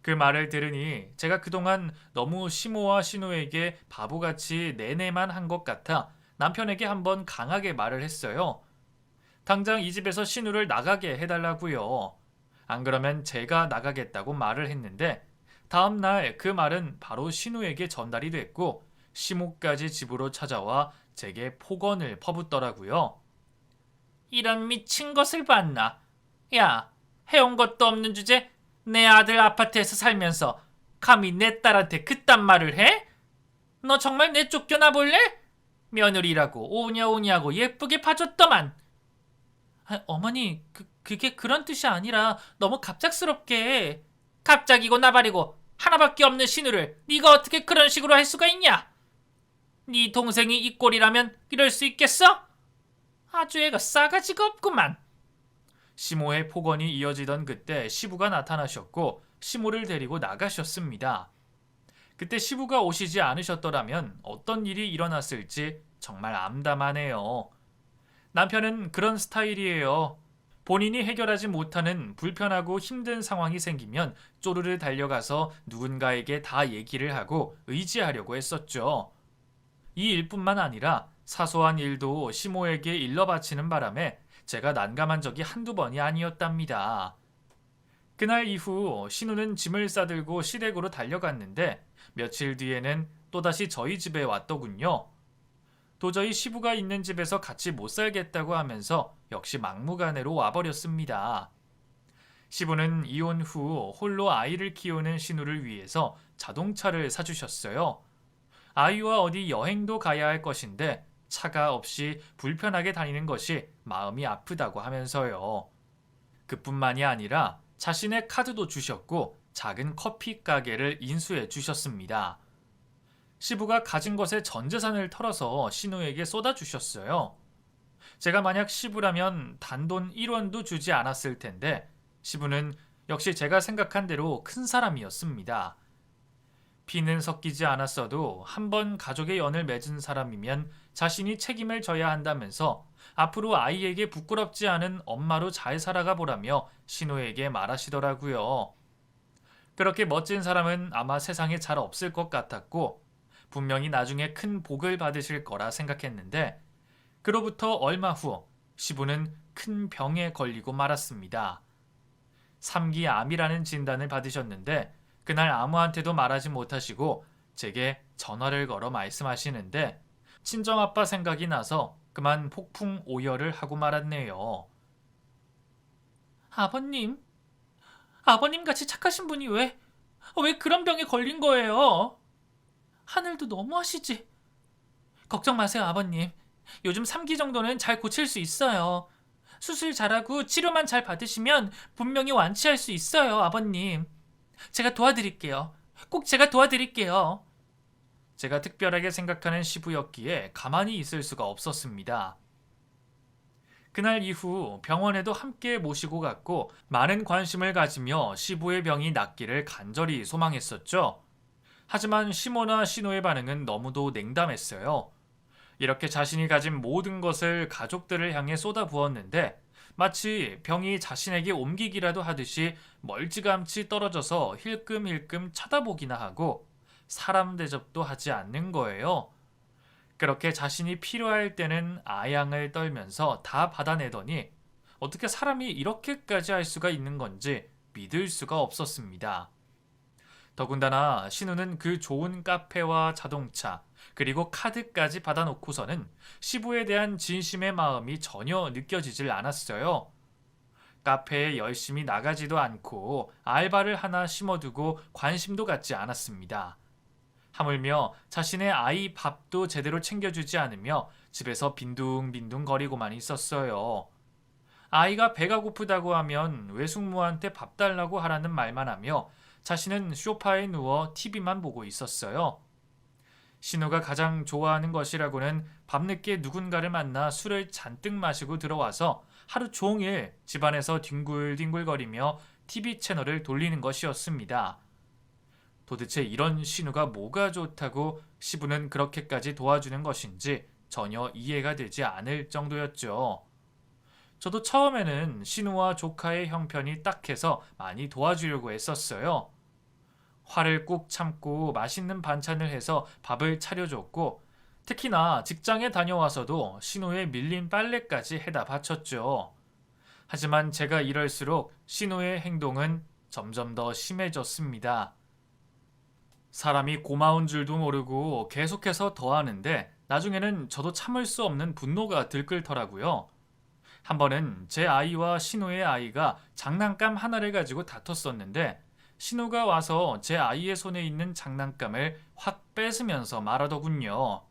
그 말을 들으니 제가 그동안 너무 시모와 신우에게 바보같이 내내만 한 것 같아 남편에게 한번 강하게 말을 했어요. 당장 이 집에서 신우를 나가게 해달라고요. 안 그러면 제가 나가겠다고 말을 했는데, 다음날 그 말은 바로 신우에게 전달이 됐고 시모까지 집으로 찾아와 제게 폭언을 퍼붓더라고요. 이런 미친 것을 봤나? 야, 해온 것도 없는 주제 내 아들 아파트에서 살면서 감히 내 딸한테 그딴 말을 해? 너 정말 내 쫓겨나 볼래? 며느리라고 오냐오냐고 예쁘게 봐줬더만. 어머니, 그게 그런 뜻이 아니라 너무 갑작스럽게. 갑작이고 나발이고 하나밖에 없는 신우를 네가 어떻게 그런 식으로 할 수가 있냐? 네 동생이 이 꼴이라면 이럴 수 있겠어? 아주 애가 싸가지가 없구만. 시모의 폭언이 이어지던 그때 시부가 나타나셨고 시모를 데리고 나가셨습니다. 그때 시부가 오시지 않으셨더라면 어떤 일이 일어났을지 정말 암담하네요. 남편은 그런 스타일이에요. 본인이 해결하지 못하는 불편하고 힘든 상황이 생기면 쪼르르 달려가서 누군가에게 다 얘기를 하고 의지하려고 했었죠. 이 일뿐만 아니라 사소한 일도 시모에게 일러 바치는 바람에 제가 난감한 적이 한두 번이 아니었답니다. 그날 이후 신우는 짐을 싸들고 시댁으로 달려갔는데 며칠 뒤에는 또다시 저희 집에 왔더군요. 도저히 시부가 있는 집에서 같이 못 살겠다고 하면서 역시 막무가내로 와버렸습니다. 시부는 이혼 후 홀로 아이를 키우는 신우를 위해서 자동차를 사주셨어요. 아이와 어디 여행도 가야 할 것인데 차가 없이 불편하게 다니는 것이 마음이 아프다고 하면서요. 그뿐만이 아니라 자신의 카드도 주셨고 작은 커피 가게를 인수해 주셨습니다. 시부가 가진 것의 전 재산을 털어서 신우에게 쏟아주셨어요. 제가 만약 시부라면 단돈 1원도 주지 않았을 텐데 시부는 역시 제가 생각한 대로 큰 사람이었습니다. 피는 섞이지 않았어도 한번 가족의 연을 맺은 사람이면 자신이 책임을 져야 한다면서 앞으로 아이에게 부끄럽지 않은 엄마로 잘 살아가 보라며 신우에게 말하시더라고요. 그렇게 멋진 사람은 아마 세상에 잘 없을 것 같았고 분명히 나중에 큰 복을 받으실 거라 생각했는데 그로부터 얼마 후 시부는 큰 병에 걸리고 말았습니다. 3기 암이라는 진단을 받으셨는데 그날 아무한테도 말하지 못하시고 제게 전화를 걸어 말씀하시는데 친정아빠 생각이 나서 그만 폭풍 오열을 하고 말았네요. 아버님, 아버님 같이 착하신 분이 왜 그런 병에 걸린 거예요? 하늘도 너무하시지. 걱정 마세요, 아버님. 요즘 3기 정도는 잘 고칠 수 있어요. 수술 잘하고 치료만 잘 받으시면 분명히 완치할 수 있어요, 아버님. 제가 도와드릴게요. 꼭 제가 도와드릴게요. 제가 특별하게 생각하는 시부였기에 가만히 있을 수가 없었습니다. 그날 이후 병원에도 함께 모시고 갔고 많은 관심을 가지며 시부의 병이 낫기를 간절히 소망했었죠. 하지만 시모나 신호의 반응은 너무도 냉담했어요. 이렇게 자신이 가진 모든 것을 가족들을 향해 쏟아부었는데 마치 병이 자신에게 옮기기라도 하듯이 멀찌감치 떨어져서 힐끔힐끔 쳐다보기나 하고 사람 대접도 하지 않는 거예요. 그렇게 자신이 필요할 때는 아양을 떨면서 다 받아내더니 어떻게 사람이 이렇게까지 할 수가 있는 건지 믿을 수가 없었습니다. 더군다나 신우는 그 좋은 카페와 자동차 그리고 카드까지 받아놓고서는 시부에 대한 진심의 마음이 전혀 느껴지질 않았어요. 카페에 열심히 나가지도 않고 알바를 하나 심어두고 관심도 갖지 않았습니다. 하물며 자신의 아이 밥도 제대로 챙겨주지 않으며 집에서 빈둥빈둥 거리고만 있었어요. 아이가 배가 고프다고 하면 외숙모한테 밥 달라고 하라는 말만 하며 자신은 소파에 누워 TV만 보고 있었어요. 신우가 가장 좋아하는 것이라고는 밤늦게 누군가를 만나 술을 잔뜩 마시고 들어와서 하루 종일 집안에서 뒹굴뒹굴거리며 TV 채널을 돌리는 것이었습니다. 도대체 이런 신우가 뭐가 좋다고 시부는 그렇게까지 도와주는 것인지 전혀 이해가 되지 않을 정도였죠. 저도 처음에는 신우와 조카의 형편이 딱해서 많이 도와주려고 했었어요. 화를 꾹 참고 맛있는 반찬을 해서 밥을 차려줬고 특히나 직장에 다녀와서도 신우의 밀린 빨래까지 해다 바쳤죠. 하지만 제가 이럴수록 신우의 행동은 점점 더 심해졌습니다. 사람이 고마운 줄도 모르고 계속해서 더하는데 나중에는 저도 참을 수 없는 분노가 들끓더라고요. 한 번은 제 아이와 신우의 아이가 장난감 하나를 가지고 다퉜었는데 신우가 와서 제 아이의 손에 있는 장난감을 확 뺏으면서 말하더군요.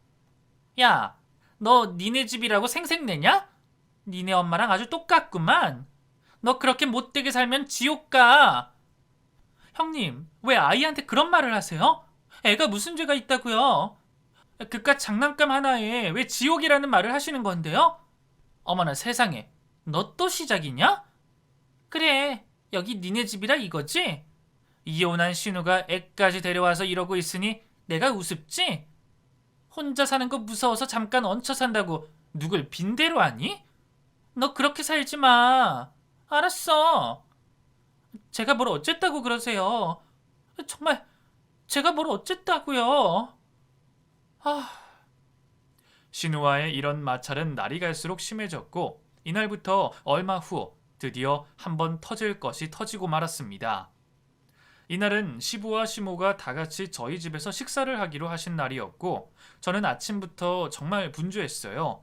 야, 너 니네 집이라고 생색내냐? 니네 엄마랑 아주 똑같구만. 너 그렇게 못되게 살면 지옥 가. 형님, 왜 아이한테 그런 말을 하세요? 애가 무슨 죄가 있다고요? 그깟 장난감 하나에 왜 지옥이라는 말을 하시는 건데요? 어머나 세상에, 너 또 시작이냐? 그래, 여기 니네 집이라 이거지? 이혼한 신우가 애까지 데려와서 이러고 있으니 내가 우습지? 혼자 사는 거 무서워서 잠깐 얹혀 산다고 누굴 빈대로 하니? 너 그렇게 살지 마. 알았어. 제가 뭘 어쨌다고 그러세요? 정말 제가 뭘 어쨌다고요? 신우와의 이런 마찰은 날이 갈수록 심해졌고 이날부터 얼마 후 드디어 한번 터질 것이 터지고 말았습니다. 이날은 시부와 시모가 다 같이 저희 집에서 식사를 하기로 하신 날이었고 저는 아침부터 정말 분주했어요.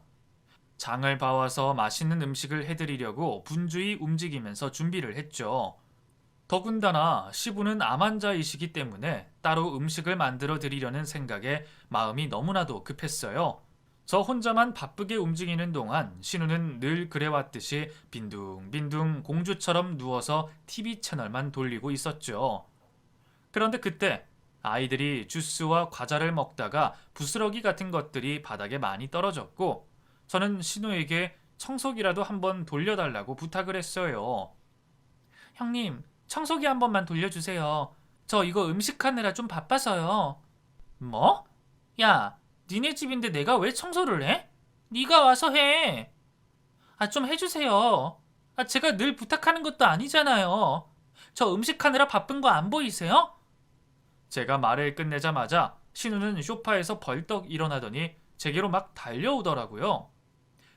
장을 봐와서 맛있는 음식을 해드리려고 분주히 움직이면서 준비를 했죠. 더군다나 시부는 암 환자이시기 때문에 따로 음식을 만들어 드리려는 생각에 마음이 너무나도 급했어요. 저 혼자만 바쁘게 움직이는 동안 신우는 늘 그래왔듯이 빈둥빈둥 공주처럼 누워서 TV 채널만 돌리고 있었죠. 그런데 그때 아이들이 주스와 과자를 먹다가 부스러기 같은 것들이 바닥에 많이 떨어졌고 저는 신우에게 청소기라도 한번 돌려달라고 부탁을 했어요. 형님, 청소기 한 번만 돌려주세요. 저 이거 음식하느라 좀 바빠서요. 뭐? 야, 니네 집인데 내가 왜 청소를 해? 네가 와서 해. 좀 해주세요. 제가 늘 부탁하는 것도 아니잖아요. 저 음식하느라 바쁜 거 안 보이세요? 제가 말을 끝내자마자 신우는 소파에서 벌떡 일어나더니 제게로 막 달려오더라고요.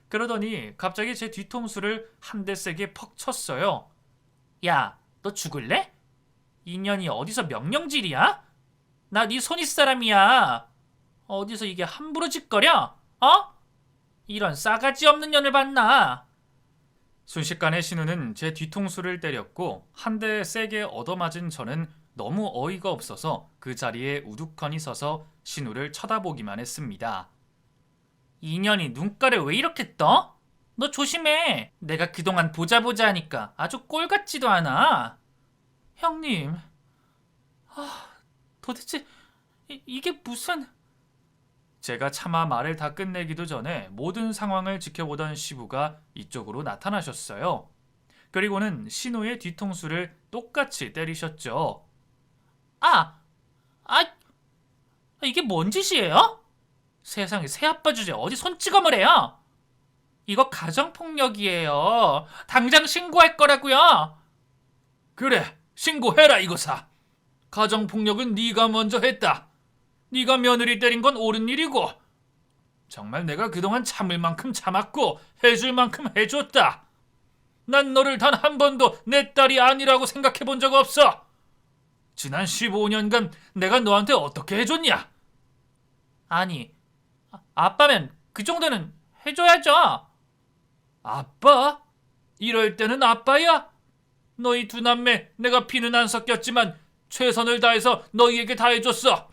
그러더니 갑자기 제 뒤통수를 한 대 세게 퍽 쳤어요. 야, 너 죽을래? 인연이 어디서 명령질이야? 나 네 손윗 사람이야. 어디서 이게 함부로 짓거려? 어? 이런 싸가지 없는 년을 봤나? 순식간에 신우는 제 뒤통수를 때렸고 한 대 세게 얻어맞은 저는 너무 어이가 없어서 그 자리에 우두커니 서서 신우를 쳐다보기만 했습니다. 인연이 눈가를 왜 이렇게 떠? 너 조심해. 내가 그동안 보자 하니까 아주 꼴 같지도 않아. 형님, 도대체 이게 무슨... 제가 차마 말을 다 끝내기도 전에 모든 상황을 지켜보던 시부가 이쪽으로 나타나셨어요. 그리고는 신우의 뒤통수를 똑같이 때리셨죠. 이게 뭔 짓이에요? 세상에, 새아빠 주제 어디 손찌검을 해요? 이거 가정폭력이에요. 당장 신고할 거라고요. 그래, 신고해라 이거사. 가정폭력은 네가 먼저 했다. 네가 며느리 때린 건 옳은 일이고 정말 내가 그동안 참을 만큼 참았고 해줄 만큼 해줬다. 난 너를 단 한 번도 내 딸이 아니라고 생각해 본 적 없어. 지난 15년간 내가 너한테 어떻게 해줬냐? 아니, 아빠면 그 정도는 해줘야죠. 아빠? 이럴 때는 아빠야? 너희 두 남매 내가 피는 안 섞였지만 최선을 다해서 너희에게 다 해줬어.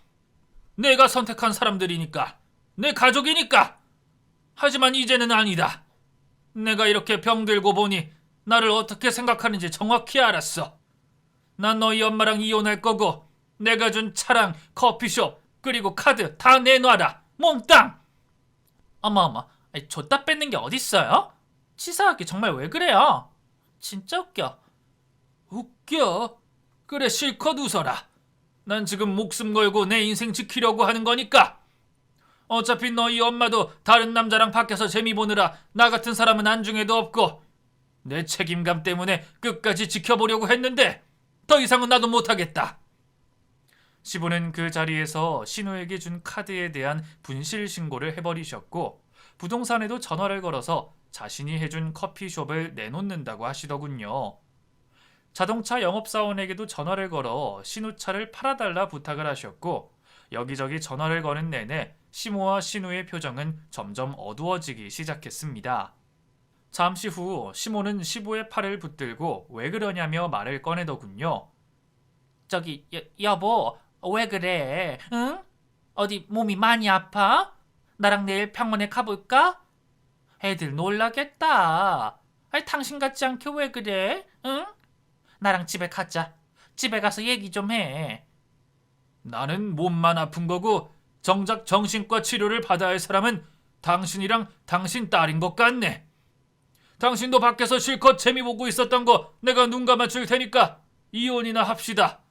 내가 선택한 사람들이니까, 내 가족이니까. 하지만 이제는 아니다. 내가 이렇게 병들고 보니 나를 어떻게 생각하는지 정확히 알았어. 난 너희 엄마랑 이혼할 거고 내가 준 차랑 커피숍 그리고 카드 다 내놔라. 몽땅. 어머, 줬다 뺏는 게 어딨어요? 치사하게 정말 왜 그래요? 진짜 웃겨. 웃겨? 그래, 실컷 웃어라. 난 지금 목숨 걸고 내 인생 지키려고 하는 거니까. 어차피 너희 엄마도 다른 남자랑 밖에서 재미 보느라 나 같은 사람은 안중에도 없고 내 책임감 때문에 끝까지 지켜보려고 했는데 더 이상은 나도 못하겠다. 시부는 그 자리에서 신우에게 준 카드에 대한 분실 신고를 해버리셨고 부동산에도 전화를 걸어서 자신이 해준 커피숍을 내놓는다고 하시더군요. 자동차 영업사원에게도 전화를 걸어 신우차를 팔아달라 부탁을 하셨고 여기저기 전화를 거는 내내 시모와 신우의 표정은 점점 어두워지기 시작했습니다. 잠시 후 시모는 시부의 팔을 붙들고 왜 그러냐며 말을 꺼내더군요. 저기 여보, 왜 그래? 응? 어디 몸이 많이 아파? 나랑 내일 병원에 가볼까? 애들 놀라겠다. 당신 같지 않게 왜 그래? 응? 나랑 집에 가자. 집에 가서 얘기 좀 해. 나는 몸만 아픈 거고 정작 정신과 치료를 받아야 할 사람은 당신이랑 당신 딸인 것 같네. 당신도 밖에서 실컷 재미 보고 있었던 거 내가 눈 감아줄 테니까 이혼이나 합시다.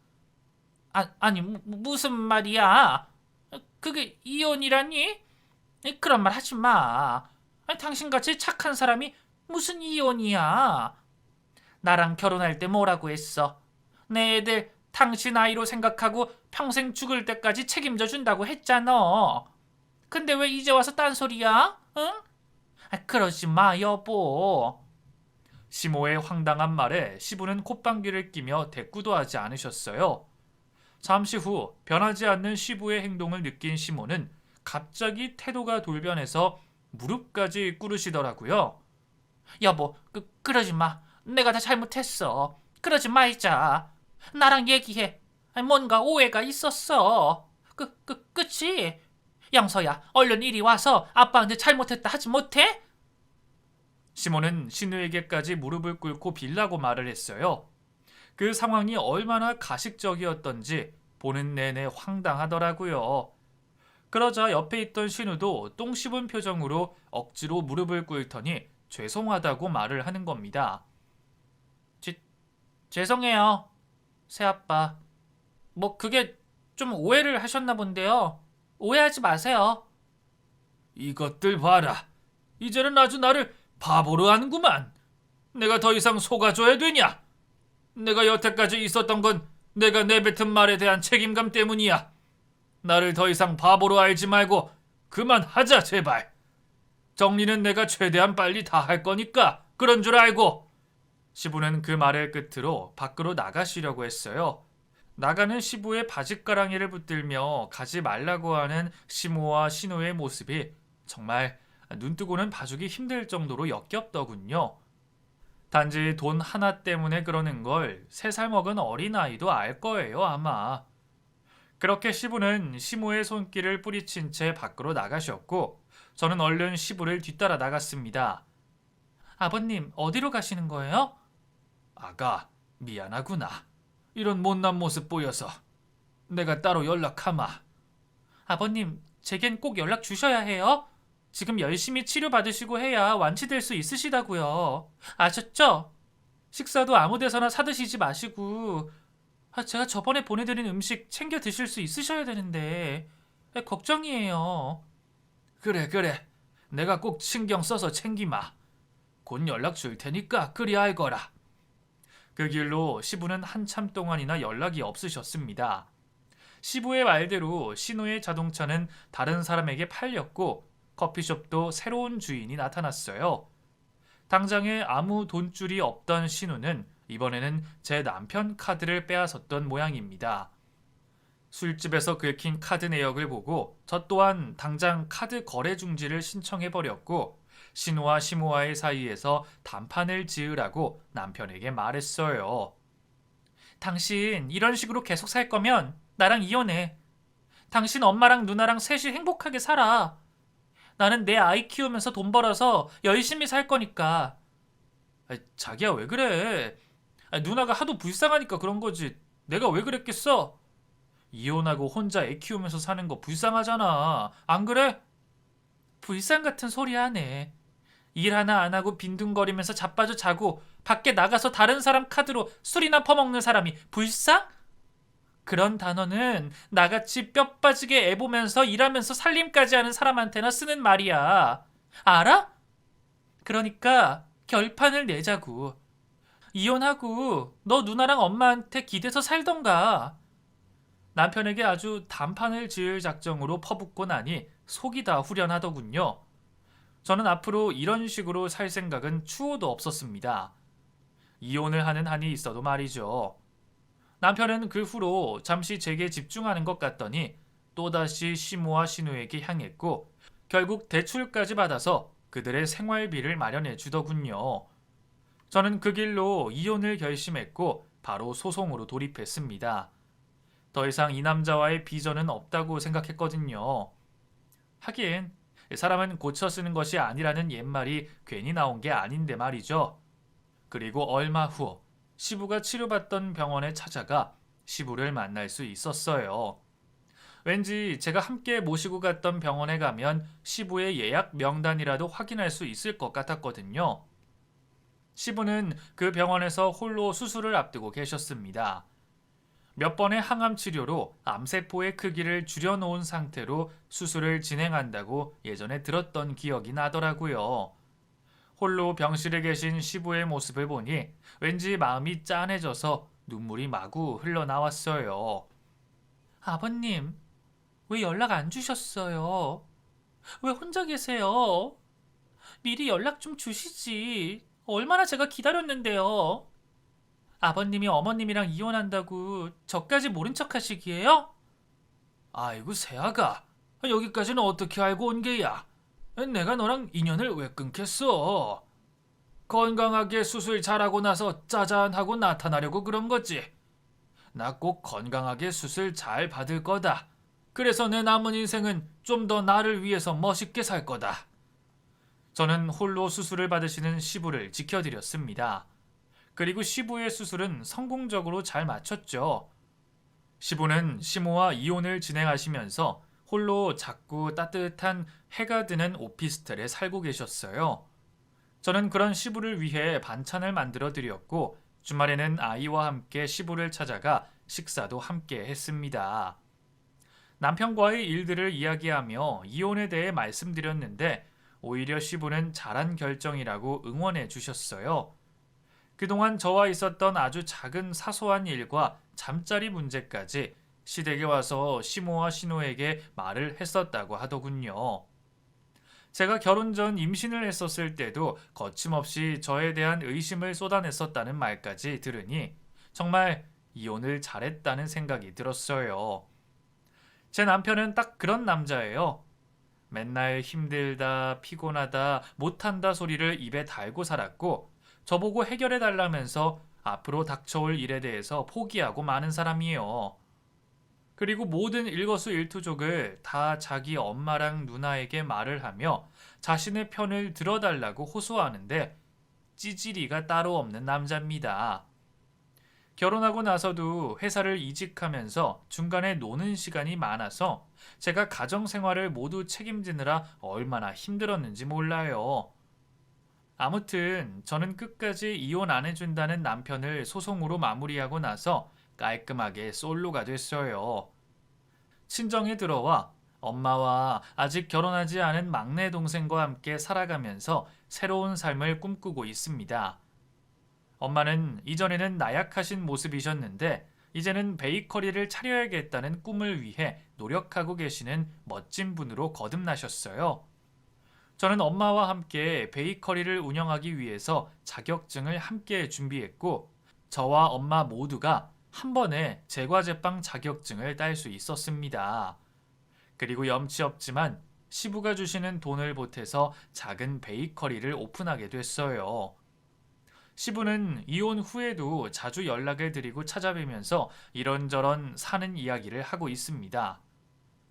아니 무슨 말이야? 그게 이혼이라니? 그런 말 하지 마. 당신같이 착한 사람이 무슨 이혼이야? 나랑 결혼할 때 뭐라고 했어? 내 애들 당신 아이로 생각하고 평생 죽을 때까지 책임져 준다고 했잖아. 근데 왜 이제 와서 딴소리야? 응? 그러지 마, 여보. 시모의 황당한 말에 시부는 콧방귀를 끼며 대꾸도 하지 않으셨어요. 잠시 후 변하지 않는 시부의 행동을 느낀 시모는 갑자기 태도가 돌변해서 무릎까지 꿇으시더라고요. 여보, 그러지 마. 내가 다 잘못했어. 그러지 말자. 나랑 얘기해. 뭔가 오해가 있었어. 그치? 영서야, 얼른 이리 와서 아빠한테 잘못했다 하지 못해? 시모는 신우에게까지 무릎을 꿇고 빌라고 말을 했어요. 그 상황이 얼마나 가식적이었던지 보는 내내 황당하더라고요. 그러자 옆에 있던 신우도 똥 씹은 표정으로 억지로 무릎을 꿇더니 죄송하다고 말을 하는 겁니다. 죄송해요, 새아빠. 그게 좀 오해를 하셨나 본데요. 오해하지 마세요. 이것들 봐라. 이제는 아주 나를 바보로 하는구만. 내가 더 이상 속아줘야 되냐? 내가 여태까지 있었던 건 내가 내뱉은 말에 대한 책임감 때문이야. 나를 더 이상 바보로 알지 말고 그만하자 제발. 정리는 내가 최대한 빨리 다 할 거니까 그런 줄 알고. 시부는 그 말을 끝으로 밖으로 나가시려고 했어요. 나가는 시부의 바짓가랑이를 붙들며 가지 말라고 하는 시모와 신우의 모습이 정말 눈뜨고는 봐주기 힘들 정도로 역겹더군요. 단지 돈 하나 때문에 그러는 걸 3살 먹은 어린아이도 알 거예요, 아마. 그렇게 시부는 시모의 손길을 뿌리친 채 밖으로 나가셨고 저는 얼른 시부를 뒤따라 나갔습니다. 아버님, 어디로 가시는 거예요? 아가, 미안하구나. 이런 못난 모습 보여서. 내가 따로 연락하마. 아버님, 제겐 꼭 연락 주셔야 해요. 지금 열심히 치료받으시고 해야 완치될 수 있으시다고요. 아셨죠? 식사도 아무 데서나 사드시지 마시고 제가 저번에 보내드린 음식 챙겨 드실 수 있으셔야 되는데 걱정이에요. 그래. 내가 꼭 신경 써서 챙기마. 곧 연락 줄 테니까 그리 알거라. 그 길로 시부는 한참 동안이나 연락이 없으셨습니다. 시부의 말대로 신우의 자동차는 다른 사람에게 팔렸고 커피숍도 새로운 주인이 나타났어요. 당장에 아무 돈줄이 없던 신우는 이번에는 제 남편 카드를 빼앗았던 모양입니다. 술집에서 긁힌 카드 내역을 보고 저 또한 당장 카드 거래 중지를 신청해버렸고 신우와 시모와의 사이에서 단판을 지으라고 남편에게 말했어요. 당신 이런 식으로 계속 살 거면 나랑 이혼해. 당신 엄마랑 누나랑 셋이 행복하게 살아. 나는 내 아이 키우면서 돈 벌어서 열심히 살 거니까. 자기야 왜 그래? 누나가 하도 불쌍하니까 그런 거지. 내가 왜 그랬겠어? 이혼하고 혼자 애 키우면서 사는 거 불쌍하잖아. 안 그래? 불쌍 같은 소리 하네. 일 하나 안 하고 빈둥거리면서 자빠져 자고 밖에 나가서 다른 사람 카드로 술이나 퍼먹는 사람이 불쌍? 그런 단어는 나같이 뼈 빠지게 애 보면서 일하면서 살림까지 하는 사람한테나 쓰는 말이야. 알아? 그러니까 결판을 내자고. 이혼하고 너 누나랑 엄마한테 기대서 살던가. 남편에게 아주 단판을 지을 작정으로 퍼붓고 나니 속이 다 후련하더군요. 저는 앞으로 이런 식으로 살 생각은 추호도 없었습니다. 이혼을 하는 한이 있어도 말이죠. 남편은 그 후로 잠시 제게 집중하는 것 같더니 또다시 시모와 신우에게 향했고 결국 대출까지 받아서 그들의 생활비를 마련해 주더군요. 저는 그 길로 이혼을 결심했고 바로 소송으로 돌입했습니다. 더 이상 이 남자와의 비전은 없다고 생각했거든요. 하긴 사람은 고쳐 쓰는 것이 아니라는 옛말이 괜히 나온 게 아닌데 말이죠. 그리고 얼마 후 시부가 치료받던 병원에 찾아가 시부를 만날 수 있었어요. 왠지 제가 함께 모시고 갔던 병원에 가면 시부의 예약 명단이라도 확인할 수 있을 것 같았거든요. 시부는 그 병원에서 홀로 수술을 앞두고 계셨습니다. 몇 번의 항암 치료로 암세포의 크기를 줄여놓은 상태로 수술을 진행한다고 예전에 들었던 기억이 나더라고요. 홀로 병실에 계신 시부의 모습을 보니 왠지 마음이 짠해져서 눈물이 마구 흘러나왔어요. 아버님, 왜 연락 안 주셨어요? 왜 혼자 계세요? 미리 연락 좀 주시지. 얼마나 제가 기다렸는데요. 아버님이 어머님이랑 이혼한다고 저까지 모른 척 하시기에요? 아이고 새아가, 여기까지는 어떻게 알고 온 게야? 내가 너랑 인연을 왜 끊겠어? 건강하게 수술 잘하고 나서 짜잔하고 나타나려고 그런 거지. 나 꼭 건강하게 수술 잘 받을 거다. 그래서 내 남은 인생은 좀 더 나를 위해서 멋있게 살 거다. 저는 홀로 수술을 받으시는 시부를 지켜드렸습니다. 그리고 시부의 수술은 성공적으로 잘 마쳤죠. 시부는 시모와 이혼을 진행하시면서 홀로 작고 따뜻한 해가 드는 오피스텔에 살고 계셨어요. 저는 그런 시부를 위해 반찬을 만들어 드렸고 주말에는 아이와 함께 시부를 찾아가 식사도 함께 했습니다. 남편과의 일들을 이야기하며 이혼에 대해 말씀드렸는데 오히려 시부는 잘한 결정이라고 응원해 주셨어요. 그동안 저와 있었던 아주 작은 사소한 일과 잠자리 문제까지 시댁에 와서 시모와 시노에게 말을 했었다고 하더군요. 제가 결혼 전 임신을 했었을 때도 거침없이 저에 대한 의심을 쏟아냈었다는 말까지 들으니 정말 이혼을 잘했다는 생각이 들었어요. 제 남편은 딱 그런 남자예요. 맨날 힘들다, 피곤하다, 못한다 소리를 입에 달고 살았고 저보고 해결해 달라면서 앞으로 닥쳐올 일에 대해서 포기하고 마는 사람이에요. 그리고 모든 일거수일투족을 다 자기 엄마랑 누나에게 말을 하며 자신의 편을 들어달라고 호소하는데 찌질이가 따로 없는 남자입니다. 결혼하고 나서도 회사를 이직하면서 중간에 노는 시간이 많아서 제가 가정생활을 모두 책임지느라 얼마나 힘들었는지 몰라요. 아무튼 저는 끝까지 이혼 안 해준다는 남편을 소송으로 마무리하고 나서 깔끔하게 솔로가 됐어요. 친정에 들어와 엄마와 아직 결혼하지 않은 막내 동생과 함께 살아가면서 새로운 삶을 꿈꾸고 있습니다. 엄마는 이전에는 나약하신 모습이셨는데 이제는 베이커리를 차려야겠다는 꿈을 위해 노력하고 계시는 멋진 분으로 거듭나셨어요. 저는 엄마와 함께 베이커리를 운영하기 위해서 자격증을 함께 준비했고 저와 엄마 모두가 한 번에 제과제빵 자격증을 딸 수 있었습니다. 그리고 염치 없지만 시부가 주시는 돈을 보태서 작은 베이커리를 오픈하게 됐어요. 시부는 이혼 후에도 자주 연락을 드리고 찾아뵈면서 이런저런 사는 이야기를 하고 있습니다.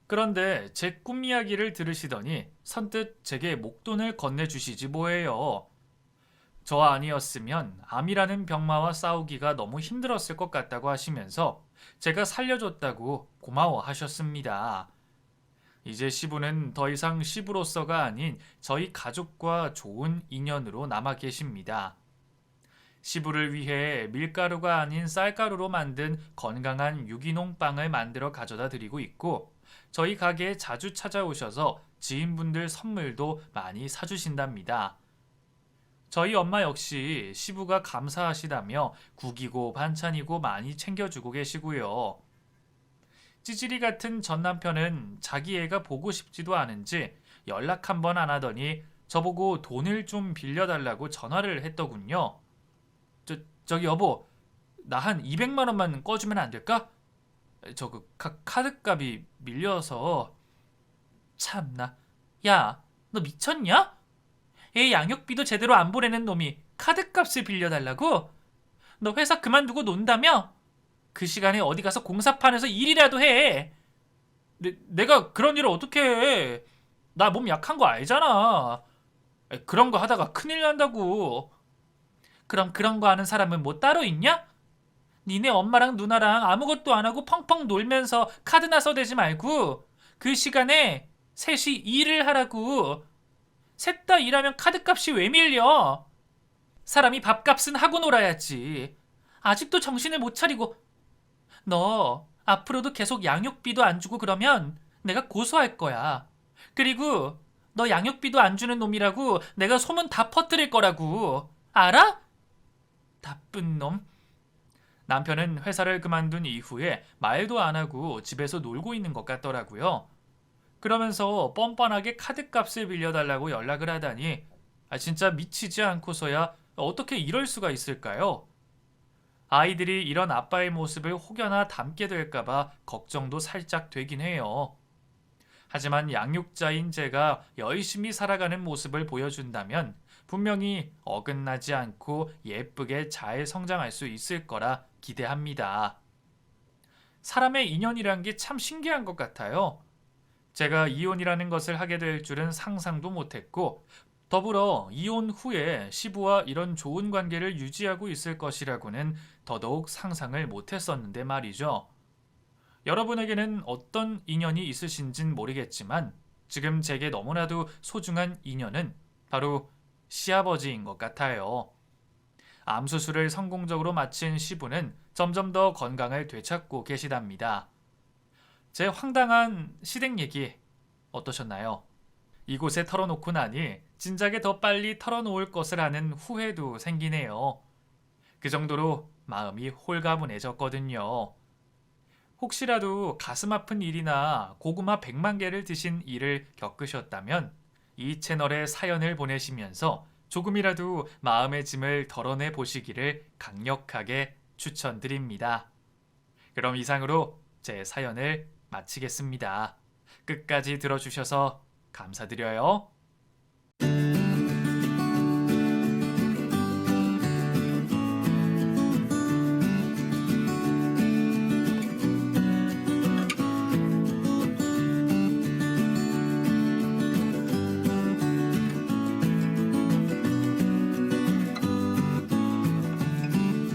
그런데 제 꿈 이야기를 들으시더니 선뜻 제게 목돈을 건네주시지 뭐예요. 저 아니었으면 암이라는 병마와 싸우기가 너무 힘들었을 것 같다고 하시면서 제가 살려줬다고 고마워하셨습니다. 이제 시부는 더 이상 시부로서가 아닌 저희 가족과 좋은 인연으로 남아 계십니다. 시부를 위해 밀가루가 아닌 쌀가루로 만든 건강한 유기농 빵을 만들어 가져다 드리고 있고 저희 가게에 자주 찾아오셔서 지인분들 선물도 많이 사주신답니다. 저희 엄마 역시 시부가 감사하시다며 국이고 반찬이고 많이 챙겨주고 계시고요. 찌질이 같은 전 남편은 자기 애가 보고 싶지도 않은지 연락 한 번 안 하더니 저보고 돈을 좀 빌려달라고 전화를 했더군요. 저기 여보, 나 한 200만 원만 꺼주면 안 될까? 저 그 카드값이 밀려서. 참나. 야, 너 미쳤냐? 애 양육비도 제대로 안 보내는 놈이 카드값을 빌려달라고? 너 회사 그만두고 논다며? 그 시간에 어디 가서 공사판에서 일이라도 해. 내가 그런 일을 어떻게 해? 나 몸 약한 거 알잖아. 그런 거 하다가 큰일 난다고. 그럼 그런 거 하는 사람은 뭐 따로 있냐? 니네 엄마랑 누나랑 아무것도 안 하고 펑펑 놀면서 카드나 써대지 말고 그 시간에 셋이 일을 하라고. 셋 다 일하면 카드값이 왜 밀려? 사람이 밥값은 하고 놀아야지. 아직도 정신을 못 차리고. 너 앞으로도 계속 양육비도 안 주고 그러면 내가 고소할 거야. 그리고 너 양육비도 안 주는 놈이라고 내가 소문 다 퍼뜨릴 거라고. 알아? 나쁜 놈. 남편은 회사를 그만둔 이후에 말도 안 하고 집에서 놀고 있는 것 같더라고요. 그러면서 뻔뻔하게 카드값을 빌려달라고 연락을 하다니 진짜 미치지 않고서야 어떻게 이럴 수가 있을까요? 아이들이 이런 아빠의 모습을 혹여나 닮게 될까봐 걱정도 살짝 되긴 해요. 하지만 양육자인 제가 열심히 살아가는 모습을 보여준다면 분명히 어긋나지 않고 예쁘게 잘 성장할 수 있을 거라 기대합니다. 사람의 인연이란 게 참 신기한 것 같아요. 제가 이혼이라는 것을 하게 될 줄은 상상도 못했고, 더불어 이혼 후에 시부와 이런 좋은 관계를 유지하고 있을 것이라고는 더더욱 상상을 못했었는데 말이죠. 여러분에게는 어떤 인연이 있으신진 모르겠지만 지금 제게 너무나도 소중한 인연은 바로 시아버지인 것 같아요. 암 수술을 성공적으로 마친 시부는 점점 더 건강을 되찾고 계시답니다. 제 황당한 시댁 얘기 어떠셨나요? 이곳에 털어놓고 나니 진작에 더 빨리 털어놓을 것을 아는 후회도 생기네요. 그 정도로 마음이 홀가분해졌거든요. 혹시라도 가슴 아픈 일이나 고구마 100만 개를 드신 일을 겪으셨다면 이 채널에 사연을 보내시면서 조금이라도 마음의 짐을 덜어내 보시기를 강력하게 추천드립니다. 그럼 이상으로 제 사연을 마치겠습니다. 끝까지 들어주셔서 감사드려요.